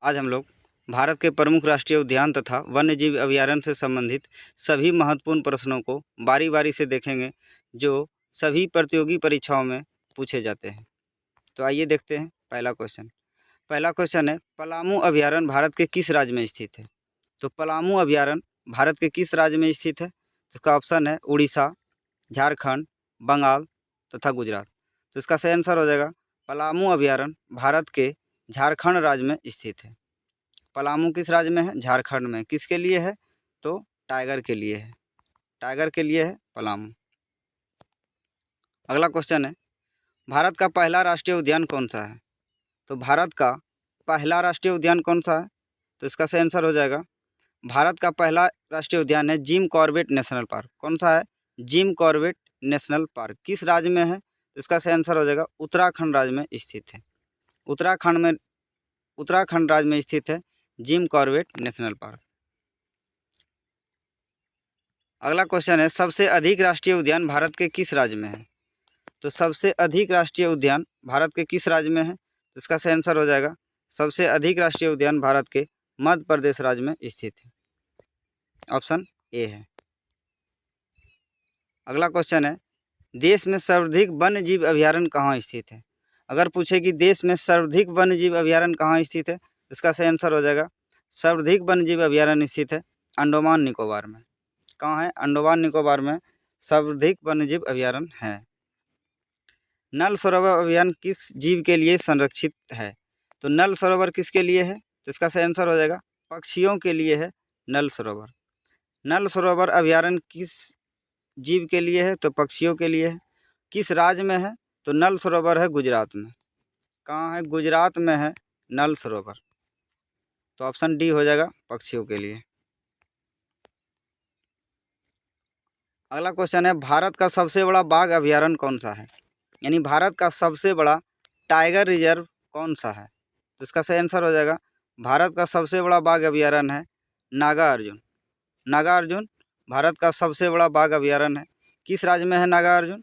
आज हम लोग भारत के प्रमुख राष्ट्रीय उद्यान तथा वन्यजीव अभयारण्य से संबंधित सभी महत्वपूर्ण प्रश्नों को बारी बारी से देखेंगे, जो सभी प्रतियोगी परीक्षाओं में पूछे जाते हैं। तो आइए देखते हैं पहला क्वेश्चन। पहला क्वेश्चन है, पलामू अभयारण्य भारत के किस राज्य में स्थित है? तो पलामू अभयारण्य भारत के किस राज्य में स्थित है? तो इसका ऑप्शन है उड़ीसा, झारखंड, बंगाल तथा गुजरात। तो इसका सही आंसर हो जाएगा पलामू अभयारण्य भारत के झारखंड राज्य में स्थित है। पलामू किस राज्य में है? झारखंड में। किसके लिए है? तो टाइगर के लिए है। टाइगर के लिए है पलामू। अगला क्वेश्चन है, भारत का पहला राष्ट्रीय उद्यान कौन सा है? तो भारत का पहला राष्ट्रीय उद्यान कौन सा है? तो इसका सही आंसर हो जाएगा भारत का पहला राष्ट्रीय उद्यान है जिम कॉर्बेट नेशनल पार्क। कौन सा है? Jim Corbett national park. किस राज्य में है? तो इसका सही आंसर हो जाएगा उत्तराखंड राज्य में स्थित है। उत्तराखंड राज्य में स्थित है जिम कॉर्बेट नेशनल पार्क। अगला क्वेश्चन है, सबसे अधिक राष्ट्रीय उद्यान भारत के किस राज्य में है? तो सबसे अधिक राष्ट्रीय उद्यान भारत के किस राज्य में है? तो इसका सही आंसर हो जाएगा सबसे अधिक राष्ट्रीय उद्यान भारत के मध्य प्रदेश राज्य में स्थित है। ऑप्शन ए है। अगला क्वेश्चन है, देश में सर्वाधिक वन्यजीव अभयारण्य कहाँ स्थित है? अगर पूछे कि देश में सर्वाधिक वन्यजीव अभयारण्य कहाँ स्थित है, तो इसका सही आंसर हो जाएगा सर्वाधिक वन्यजीव अभयारण्य स्थित है अंडमान निकोबार में। कहाँ है? अंडमान निकोबार में सर्वाधिक वन्यजीव अभयारण्य है। नल सरोवर अभयारण्य किस जीव के लिए संरक्षित है? तो नल सरोवर किसके लिए है? तो इसका सही आंसर हो जाएगा पक्षियों के लिए है नल सरोवर। नल सरोवर अभयारण्य किस जीव के लिए है? तो पक्षियों के लिए है। किस राज्य में है? तो नल सरोवर है गुजरात में। कहाँ है? गुजरात में है नल सरोवर। तो ऑप्शन डी हो जाएगा पक्षियों के लिए। अगला क्वेश्चन है, भारत का सबसे बड़ा बाघ अभयारण्य कौन सा है? यानी भारत का सबसे बड़ा टाइगर रिजर्व कौन सा है? तो इसका सही आंसर हो जाएगा भारत का सबसे बड़ा बाघ अभयारण्य है नागा अर्जुन। नागा अर्जुन भारत का सबसे बड़ा बाघ अभयारण्य है। किस राज्य में है नागा अर्जुन?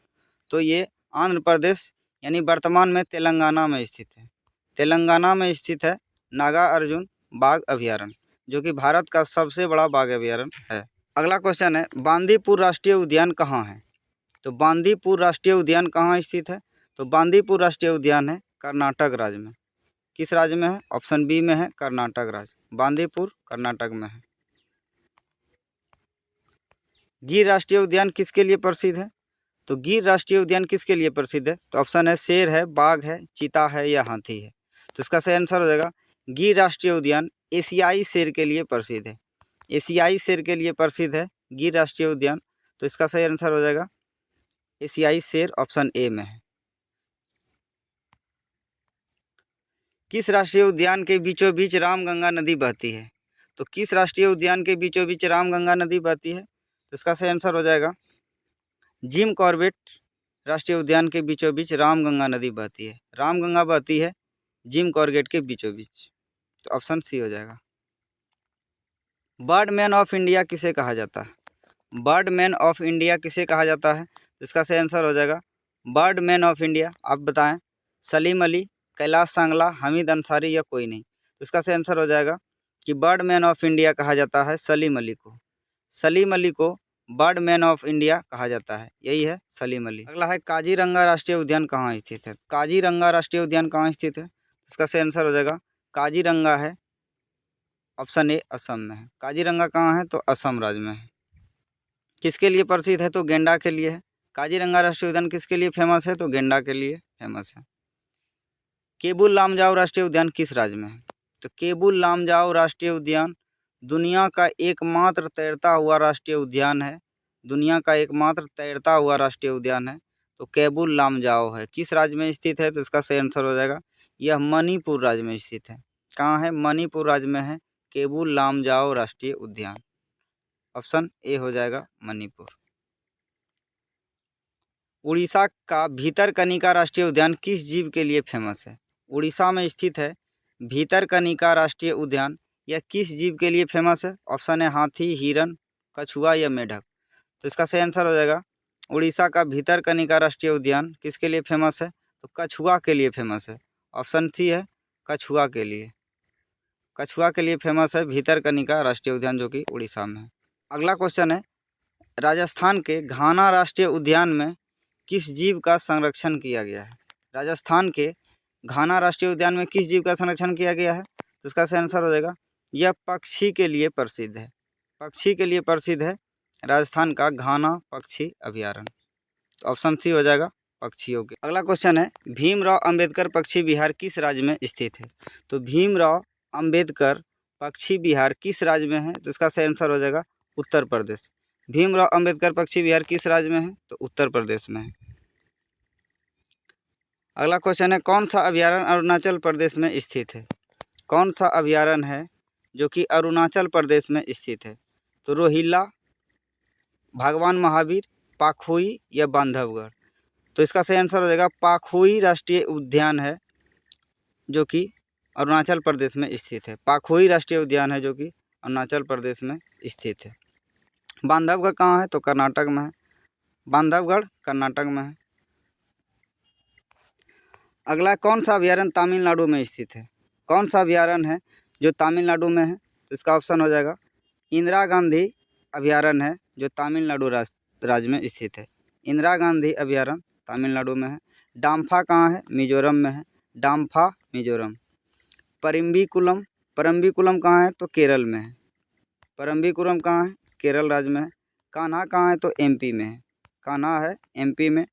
तो ये आंध्र प्रदेश यानी वर्तमान में तेलंगाना में स्थित है। तेलंगाना में स्थित है नागा अर्जुन बाघ अभयारण्य, जो कि भारत का सबसे बड़ा बाघ अभयारण्य है। अगला क्वेश्चन है, बांदीपुर राष्ट्रीय उद्यान कहाँ है? तो बांदीपुर राष्ट्रीय उद्यान कहाँ स्थित है? तो बांदीपुर राष्ट्रीय उद्यान है कर्नाटक राज्य में। किस राज्य में है? ऑप्शन बी में है कर्नाटक राज्य। बांदीपुर कर्नाटक में है। गिर राष्ट्रीय उद्यान किसके लिए प्रसिद्ध है? तो गिर राष्ट्रीय उद्यान किसके लिए प्रसिद्ध है? तो ऑप्शन है शेर है, बाघ है, चीता है या हाथी है। तो इसका सही आंसर हो जाएगा गिर राष्ट्रीय उद्यान एशियाई शेर के लिए प्रसिद्ध है। एशियाई शेर के लिए प्रसिद्ध है गिर राष्ट्रीय उद्यान। तो इसका सही आंसर हो जाएगा एशियाई शेर, ऑप्शन ए में है। किस राष्ट्रीय उद्यान के बीचों बीच रामगंगा नदी बहती है? तो किस राष्ट्रीय उद्यान के बीचों बीच रामगंगा नदी बहती है? तो इसका सही आंसर हो जाएगा जिम कॉर्बेट राष्ट्रीय उद्यान के बीचों बीच रामगंगा नदी बहती है। रामगंगा बहती है जिम कॉर्बेट के बीचों बीच। तो ऑप्शन सी हो जाएगा। बर्डमैन ऑफ इंडिया किसे कहा जाता है? बर्डमैन ऑफ इंडिया किसे कहा जाता है? तो इसका सही आंसर हो जाएगा बर्डमैन ऑफ इंडिया, आप बताएं, सलीम अली, कैलाश सांगला, हमीद अंसारी या कोई नहीं। तो इसका सही आंसर हो जाएगा कि बर्डमैन ऑफ इंडिया कहा जाता है सलीम अली को। सलीम अली को बर्डमैन ऑफ इंडिया कहा जाता है, यही है सलीम अली। अगला है, काजीरंगा राष्ट्रीय उद्यान कहाँ स्थित है? काजीरंगा राष्ट्रीय उद्यान कहाँ स्थित है? इसका सही आंसर हो जाएगा काजीरंगा है ऑप्शन ए असम में है। काजीरंगा कहाँ है? तो असम राज्य में है। किसके लिए प्रसिद्ध है? तो गेंडा के लिए है। काजीरंगा राष्ट्रीय उद्यान किसके लिए फेमस है? तो गेंडा के लिए फेमस है। केबुल लामजाओ राष्ट्रीय उद्यान किस राज्य में है? तो केबुल लामजाओ राष्ट्रीय उद्यान दुनिया का एकमात्र तैरता हुआ राष्ट्रीय उद्यान है। दुनिया का एकमात्र तैरता हुआ राष्ट्रीय उद्यान है। तो केबुल लामजाओ है। किस राज्य में स्थित है? तो इसका सही आंसर हो जाएगा यह मणिपुर राज्य में स्थित है। कहाँ है? मणिपुर राज्य में है केबुल लामजाओ राष्ट्रीय उद्यान। ऑप्शन ए हो जाएगा मणिपुर। उड़ीसा का भीतरकनिका राष्ट्रीय उद्यान किस जीव के लिए फेमस है? उड़ीसा में स्थित है भीतरकनिका राष्ट्रीय उद्यान, यह किस जीव के लिए फेमस है? ऑप्शन है हाथी, हिरन, कछुआ या मेढक। तो इसका सही आंसर हो जाएगा उड़ीसा का भीतरकनिका राष्ट्रीय उद्यान किसके लिए फेमस है? तो कछुआ के लिए फेमस है। ऑप्शन सी है कछुआ के लिए। कछुआ के लिए फेमस है भितरकनिका राष्ट्रीय उद्यान जो कि उड़ीसा में है। अगला क्वेश्चन है, राजस्थान के घाना राष्ट्रीय उद्यान में किस जीव का संरक्षण किया गया है? राजस्थान के घाना राष्ट्रीय उद्यान में किस जीव का संरक्षण किया गया है? तो इसका सही आंसर हो जाएगा, यह पक्षी के लिए प्रसिद्ध है। पक्षी के लिए प्रसिद्ध है राजस्थान का घाना पक्षी अभयारण्य। तो ऑप्शन सी हो जाएगा पक्षियों के। अगला क्वेश्चन है, भीमराव अंबेडकर पक्षी विहार किस राज्य में स्थित है? तो भीमराव अंबेडकर पक्षी विहार किस राज्य में है? तो इसका सही आंसर हो जाएगा उत्तर प्रदेश। भीमराव अंबेडकर पक्षी विहार किस राज्य में है? तो उत्तर प्रदेश में है। अगला क्वेश्चन है, कौन सा अभयारण्य अरुणाचल प्रदेश में स्थित है? कौन सा अभयारण्य है जो कि अरुणाचल प्रदेश में स्थित है? तो रोहिल्ला, भगवान महावीर, पाखुई या बांधवगढ़? तो इसका सही आंसर हो जाएगा पाखुई राष्ट्रीय उद्यान है जो कि अरुणाचल प्रदेश में स्थित है। पाखुई राष्ट्रीय उद्यान है जो कि अरुणाचल प्रदेश में स्थित है। बांधवगढ़ कहाँ है? तो कर्नाटक में है। बांधवगढ़ कर्नाटक में है। अगला, कौन सा अभयारण्य तमिलनाडु में स्थित है? कौन सा अभयारण्य है जो तमिलनाडु में है? तो इसका ऑप्शन हो जाएगा इंदिरा गांधी अभयारण्य है जो तमिलनाडु राज्य में स्थित है। इंदिरा गांधी अभयारण्य तमिलनाडु में है। डाम्फा कहाँ है? मिजोरम में है। डाम्फा मिजोरम। परम्बिकुलम, परम्बिकुलम कहाँ है? तो केरल में है। परम्बिकुलम कहाँ है? केरल राज्य में है। कान्हा कहाँ है? तो एमपी में है। कान्हा है एमपी में।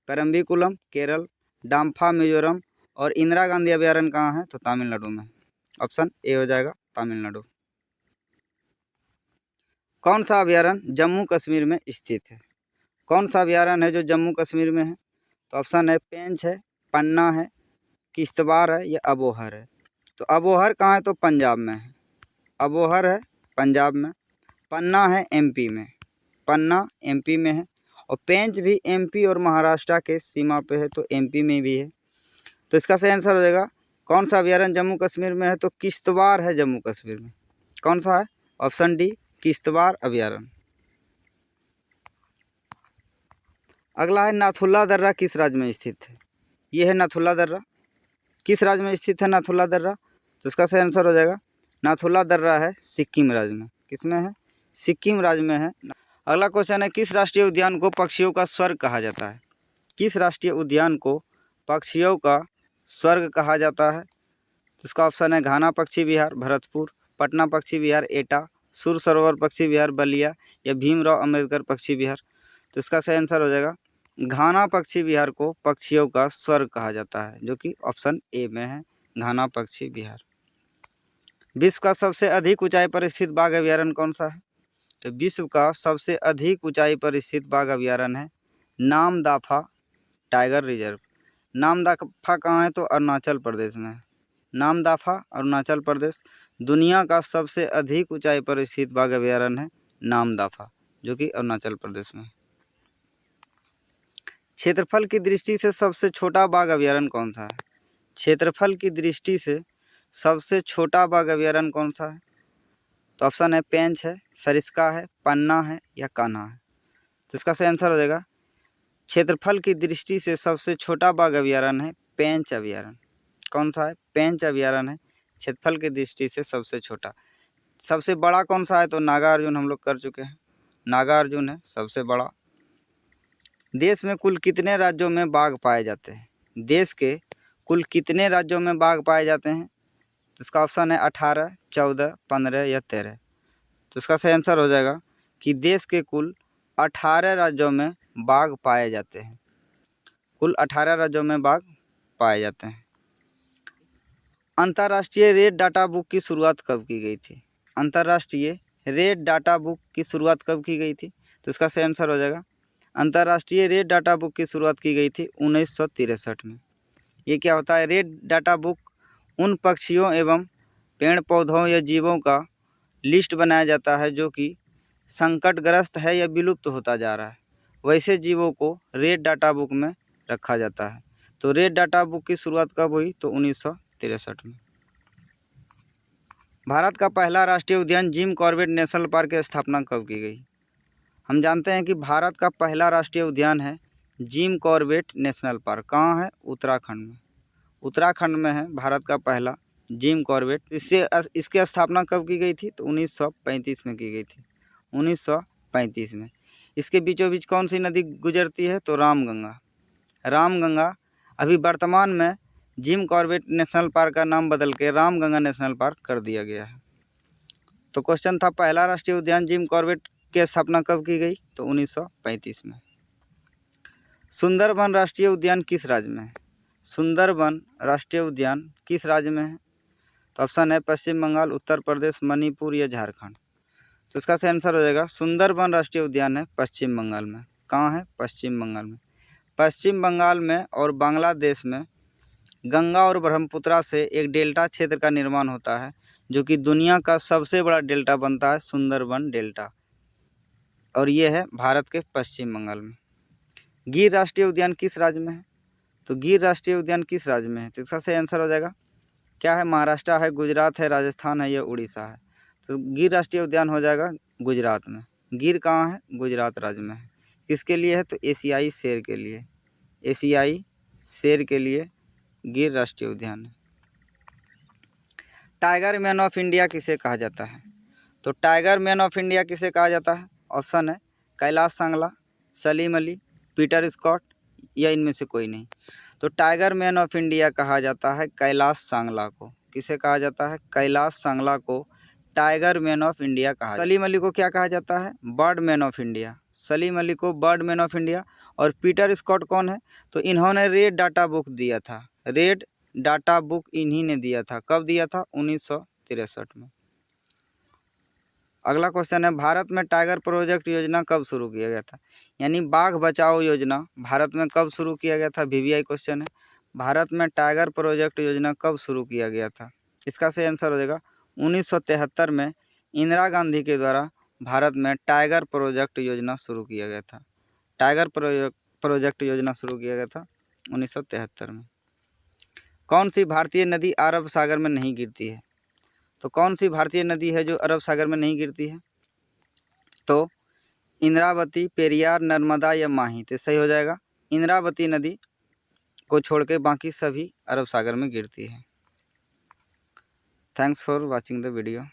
परम्बिकुलम केरल, डाम्फा मिजोरम और इंदिरा गांधी अभयारण्य कहाँ है? तो तमिलनाडु में। ऑप्शन ए हो जाएगा तमिलनाडु। कौन सा अभयारण्य जम्मू कश्मीर में स्थित है? कौन सा अभयारण्य है जो जम्मू कश्मीर में है? तो ऑप्शन है पेंच है, पन्ना है, किश्तवाड़ है या अबोहर है। तो अबोहर कहाँ है? तो पंजाब में है। अबोहर है पंजाब में। पन्ना है एमपी में। पन्ना एमपी में है। और पेंच भी एमपी और महाराष्ट्र के सीमा पे है तो एमपी में भी है। तो इसका सही आंसर हो जाएगा, कौन सा अभयारण्य जम्मू कश्मीर में है? तो किश्तवाड़ है जम्मू कश्मीर में। कौन सा है? ऑप्शन डी किश्तवाड़ अभयारण्य। अगला है, नाथुला दर्रा किस राज्य में स्थित है? ये है नाथुला दर्रा। किस राज्य में स्थित है नाथुला दर्रा? तो इसका सही आंसर हो जाएगा नाथुला दर्रा है सिक्किम राज्य में। किसमें है? सिक्किम राज्य में है। अगला क्वेश्चन है, किस राष्ट्रीय उद्यान को पक्षियों का स्वर्ग कहा जाता है? किस राष्ट्रीय उद्यान को पक्षियों का स्वर्ग कहा जाता है? इसका ऑप्शन है घाना पक्षी विहार भरतपुर, पटना पक्षी विहार एटा, सुर सरोवर पक्षी विहार बलिया या भीमराव अंबेडकर पक्षी विहार। तो इसका सही आंसर हो जाएगा घाना पक्षी विहार को पक्षियों का स्वर्ग कहा जाता है जो कि ऑप्शन ए में है, घाना पक्षी विहार। विश्व का सबसे अधिक ऊंचाई पर स्थित बाघ अभयारण्य कौन सा है? तो विश्व का सबसे अधिक ऊंचाई पर स्थित बाघ अभयारण्य है नामदाफा टाइगर रिजर्व। नामदाफा कहाँ है? तो अरुणाचल प्रदेश में है। नामदाफा अरुणाचल प्रदेश। दुनिया का सबसे अधिक ऊंचाई पर स्थित बाघ अभयारण्य है नामदाफा जो कि अरुणाचल प्रदेश में। क्षेत्रफल की दृष्टि से सबसे छोटा बाघ अभयारण्य कौन सा है? क्षेत्रफल की दृष्टि से सबसे छोटा बाघ अभयारण्य कौन सा है? तो ऑप्शन है पेंच है, सरिस्का है, पन्ना है या कान्हा है। तो इसका सही आंसर हो जाएगा क्षेत्रफल की दृष्टि से सबसे छोटा बाघ अभयारण्य है पेंच अभयारण्य। कौन सा है? पेंच अभयारण्य है क्षेत्रफल की दृष्टि से सबसे छोटा। सबसे बड़ा कौन सा है? तो नागार्जुन हम लोग कर चुके हैं, नागार्जुन है सबसे बड़ा। देश में कुल कितने राज्यों में बाघ पाए जाते हैं? देश के कुल कितने राज्यों में बाघ पाए जाते हैं? तो इसका ऑप्शन है 18, 14, 15 या 13। तो इसका सही आंसर हो जाएगा कि देश के कुल 18 राज्यों में बाघ पाए जाते हैं। कुल 18 राज्यों में बाघ पाए जाते हैं। अंतर्राष्ट्रीय रेड डाटा बुक की शुरुआत कब की गई थी? अंतर्राष्ट्रीय रेड डाटा बुक की शुरुआत कब की गई थी? तो इसका सही आंसर हो जाएगा अंतर्राष्ट्रीय रेड डाटा बुक की शुरुआत की गई थी 1963 में। ये क्या होता है? रेड डाटा बुक उन पक्षियों एवं पेड़ पौधों या जीवों का लिस्ट बनाया जाता है जो कि संकटग्रस्त है या विलुप्त होता जा रहा है। वैसे जीवों को रेड डाटा बुक में रखा जाता है। तो रेड डाटा बुक की शुरुआत कब हुई? तो 1963 में। भारत का पहला राष्ट्रीय उद्यान जिम कॉर्बेट नेशनल पार्क की स्थापना कब की गई? हम जानते हैं कि भारत का पहला राष्ट्रीय उद्यान है जिम कॉर्बेट नेशनल पार्क। कहाँ है? उत्तराखंड में। उत्तराखंड में है भारत का पहला जिम कॉर्बेट। इसकी स्थापना कब की गई थी? तो 1935 में की गई थी, 1935 में। इसके बीचों बीच कौन सी नदी गुजरती है? तो रामगंगा। रामगंगा। अभी वर्तमान में जिम कॉर्बेट नेशनल पार्क का नाम बदल के रामगंगा नेशनल पार्क कर दिया गया है। तो क्वेश्चन था, पहला राष्ट्रीय उद्यान जिम कॉर्बेट की स्थापना कब की गई? तो 1935 में। सुंदरबन राष्ट्रीय उद्यान किस राज्य में है? सुंदरबन राष्ट्रीय उद्यान किस राज्य में है? तो ऑप्शन है पश्चिम बंगाल, उत्तर प्रदेश, मणिपुर या झारखंड। तो इसका सही आंसर हो जाएगा सुंदरबन राष्ट्रीय उद्यान है पश्चिम बंगाल में। कहाँ है? पश्चिम बंगाल में। पश्चिम बंगाल में और बांग्लादेश में गंगा और ब्रह्मपुत्रा से एक डेल्टा क्षेत्र का निर्माण होता है, जो कि दुनिया का सबसे बड़ा डेल्टा बनता है, सुंदरबन डेल्टा, और ये है भारत के पश्चिम बंगाल में। गिर राष्ट्रीय उद्यान किस राज्य में है? तो गिर राष्ट्रीय उद्यान किस राज्य में है? तो इसका सही आंसर हो जाएगा क्या है? महाराष्ट्र है, गुजरात है, राजस्थान है या उड़ीसा है। तो गिर राष्ट्रीय उद्यान हो जाएगा गुजरात में। गिर कहाँ है? गुजरात राज्य में है। किसके लिए है? तो एशियाई शेर के लिए। एशियाई शेर के लिए गिर राष्ट्रीय उद्यान है। टाइगर मैन ऑफ इंडिया किसे कहा जाता है? तो टाइगर मैन ऑफ इंडिया किसे कहा जाता है? ऑप्शन है कैलाश सांगला, सलीम अली, पीटर स्कॉट या इनमें से कोई नहीं। तो टाइगर मैन ऑफ इंडिया कहा जाता है कैलाश सांगला को। किसे कहा जाता है? कैलाश सांगला को टाइगर मैन ऑफ इंडिया कहा। सलीम अली को क्या कहा जाता है? Bird man of India. Salim Ali को बर्ड मैन ऑफ इंडिया। और पीटर स्कॉट कौन है? तो इन्होंने रेड डाटा बुक दिया था। रेड डाटा बुक इन्हीं ने दिया था। कब दिया था? 1963 में। अगला क्वेश्चन है, भारत में टाइगर प्रोजेक्ट योजना कब शुरू किया गया था? यानी बाघ बचाओ योजना भारत में कब शुरू किया गया था? वीवीआई क्वेश्चन है। भारत में टाइगर प्रोजेक्ट योजना कब शुरू किया गया था? इसका सही आंसर हो जाएगा 1973 में इंदिरा गांधी के द्वारा भारत में टाइगर प्रोजेक्ट योजना शुरू किया गया था। टाइगर प्रोजेक्ट योजना शुरू किया गया था 1973 में। कौन सी भारतीय नदी अरब सागर में नहीं गिरती है? तो कौन सी भारतीय नदी है जो अरब सागर में नहीं गिरती है? तो इंद्रावती, पेरियार, नर्मदा या माही। तो सही हो जाएगा इंद्रावती नदी को छोड़ के बाकी सभी अरब सागर में गिरती है। Thanks for watching the video.